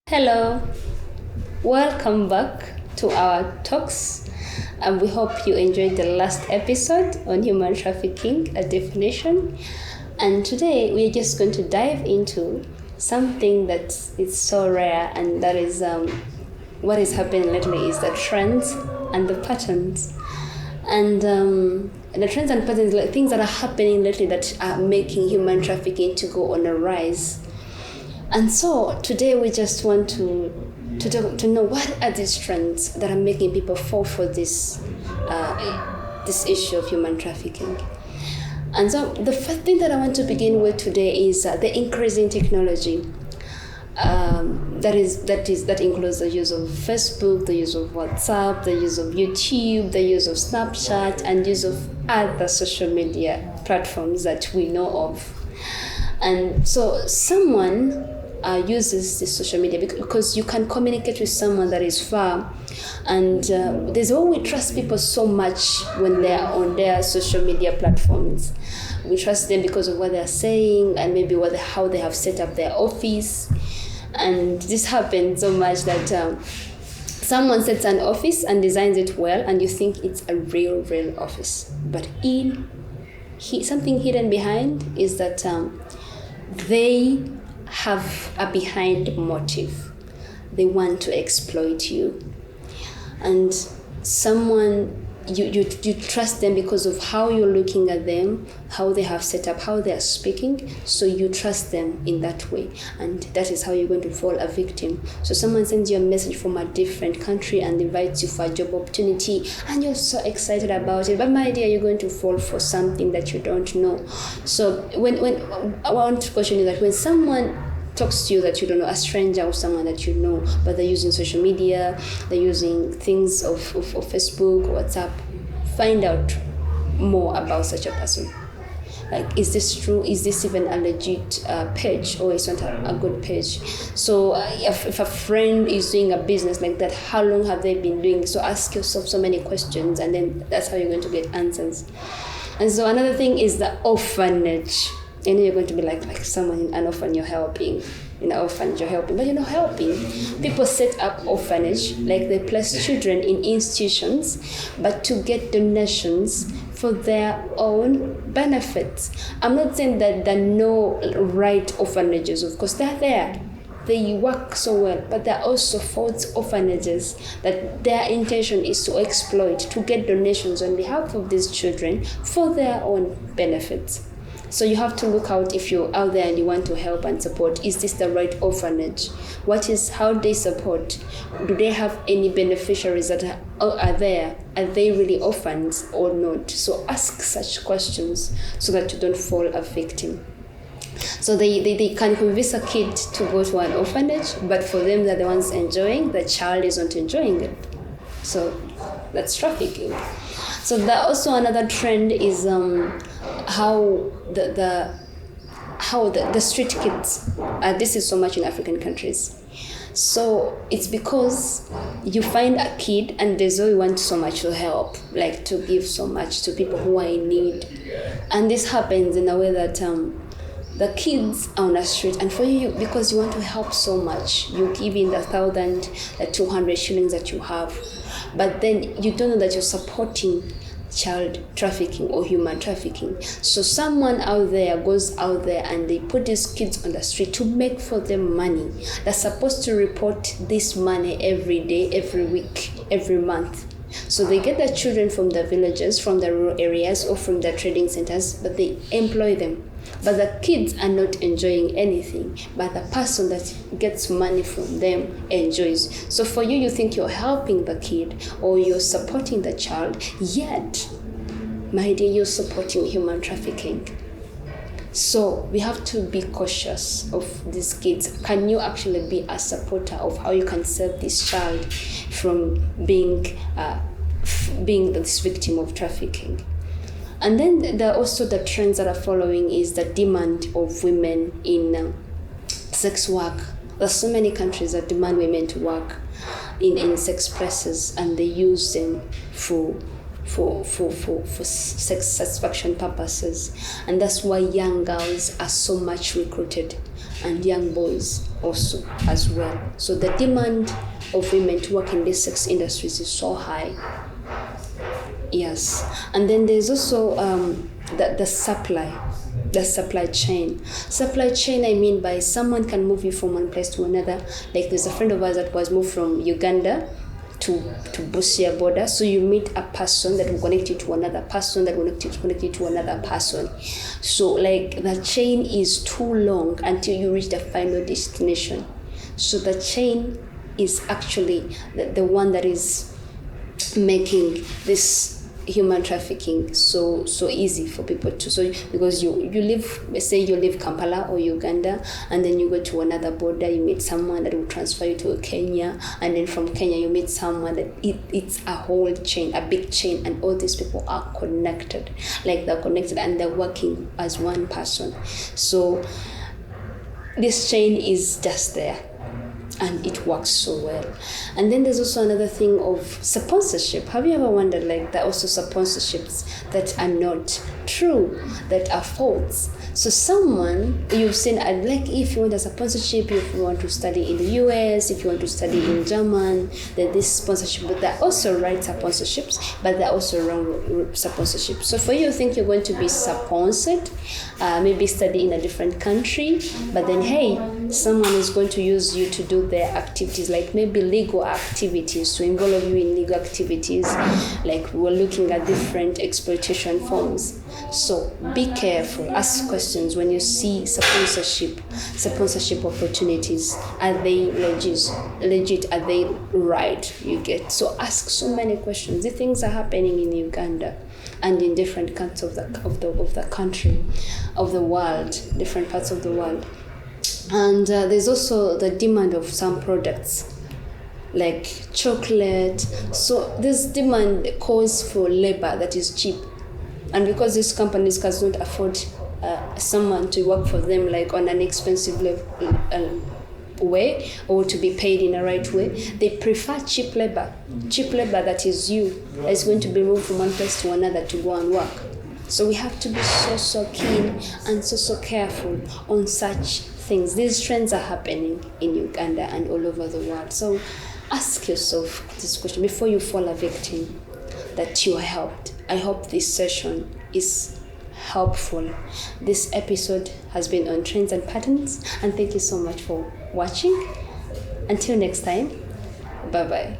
Hello, welcome back to our talks. And we hope you enjoyed the last episode on human trafficking, a definition. And today we're just going to dive into something that is so rare, and that is what is happening lately is the trends and the patterns. And the trends and patterns, like things that are happening lately that are making human trafficking to go on a rise. And so today we just want to know what are these trends that are making people fall for this issue of human trafficking. And so the first thing that I want to begin with today is the increasing technology. That includes the use of Facebook, the use of WhatsApp, the use of YouTube, the use of Snapchat, and use of other social media platforms that we know of. And so someone uses this social media because you can communicate with someone that is far, and there's why we trust people so much when they are on their social media platforms. We trust them because of what they're saying and maybe how they have set up their office. And this happens so much that someone sets an office and designs it well, and you think it's a real office, but something hidden behind is that they have a behind motive. They want to exploit you, and you trust them because of how you're looking at them, how they have set up, how they are speaking. So you trust them in that way, and that is how you're going to fall a victim. So someone sends you a message from a different country and invites you for a job opportunity, and you're so excited about it, but my dear, you're going to fall for something that you don't know. So when I want to question you that when someone talks to you that you don't know, a stranger or someone that you know, but they're using social media, they're using things of Facebook, WhatsApp, find out more about such a person. Like, is this true? Is this even a legit page, or is it not a good page? So if a friend is doing a business like that, how long have they been doing? So ask yourself so many questions, and then that's how you're going to get answers. And so another thing is the orphanage. And you're going to be like someone in an orphan you're helping. In an orphanage you're helping, but you're not helping. People set up orphanage, like they place children in institutions, but to get donations for their own benefits. I'm not saying that there are no right orphanages, of course they're there. They work so well, but there are also false orphanages that their intention is to exploit, to get donations on behalf of these children for their own benefits. So you have to look out if you're out there and you want to help and support. Is this the right orphanage? How they support? Do they have any beneficiaries that are there? Are they really orphans or not? So ask such questions so that you don't fall a victim. So they can convince a kid to go to an orphanage, but for them, they're the ones enjoying, the child is not enjoying it. So that's trafficking. So that also another trend is how the street kids. This is so much in African countries. So it's because you find a kid and there's always want so much to help, like to give so much to people who are in need, and this happens in a way that the kids are on the street, and for you, because you want to help so much, you give in the 1,000, the 200 shillings that you have, but then you don't know that you're supporting child trafficking or human trafficking. So someone out there goes out there and they put these kids on the street to make for them money. They're supposed to report this money every day, every week, every month. So they get the children from the villages, from the rural areas, or from the trading centers, but they employ them. But the kids are not enjoying anything, but the person that gets money from them enjoys. So for you think you're helping the kid or you're supporting the child, yet, my dear, you're supporting human trafficking. So we have to be cautious of these kids. Can you actually be a supporter of how you can save this child from being this victim of trafficking? And then there are also the trends that are following is the demand of women in sex work. There's so many countries that demand women to work in sex places, and they use them for for sex satisfaction purposes, and that's why young girls are so much recruited, and young boys also as well. So the demand of women to work in these sex industries is so high. Yes, and then there's also the supply chain. Supply chain, I mean by someone can move you from one place to another. Like there's a friend of ours that was moved from Uganda to Busia border. So you meet a person that will connect you to another person that will connect you to another person. So like the chain is too long until you reach the final destination. So the chain is actually the one that is making this human trafficking so easy for people to. So because you live, say you live Kampala or Uganda, and then you go to another border, you meet someone that will transfer you to Kenya, and then from Kenya you meet someone that it's a whole chain, a big chain, and all these people are connected, like they're connected and they're working as one person. So this chain is just there, and it works so well. And then there's also another thing of sponsorship. Have you ever wondered, like, there are also sponsorships that are not true, that are false? So someone you've seen, like, if you want a sponsorship, if you want to study in the US, if you want to study in German, then this sponsorship, but there are also right sponsorships, but there are also wrong sponsorships. So for you think you're going to be sponsored, maybe study in a different country, but then hey, someone is going to use you to do their activities, like maybe legal activities, to involve you in legal activities, like we're looking at different exploitation forms. So be careful, ask questions when you see sponsorship opportunities. Are they legit? Are they right? You get. So ask so many questions. These things are happening in Uganda and in different parts of the country, of the world, different parts of the world. And there's also the demand of some products like chocolate. So this demand calls for labor that is cheap, and because these companies cannot afford someone to work for them like on an expensive way, or to be paid in the right way, they prefer cheap labor that is going to be moved from one place to another to go and work. So we have to be so keen and so careful on such things. These trends are happening in Uganda and all over the world. So ask yourself this question before you fall a victim, that you are helped. I hope this session is helpful. This episode has been on trends and patterns, and thank you so much for watching. Until next time, bye-bye.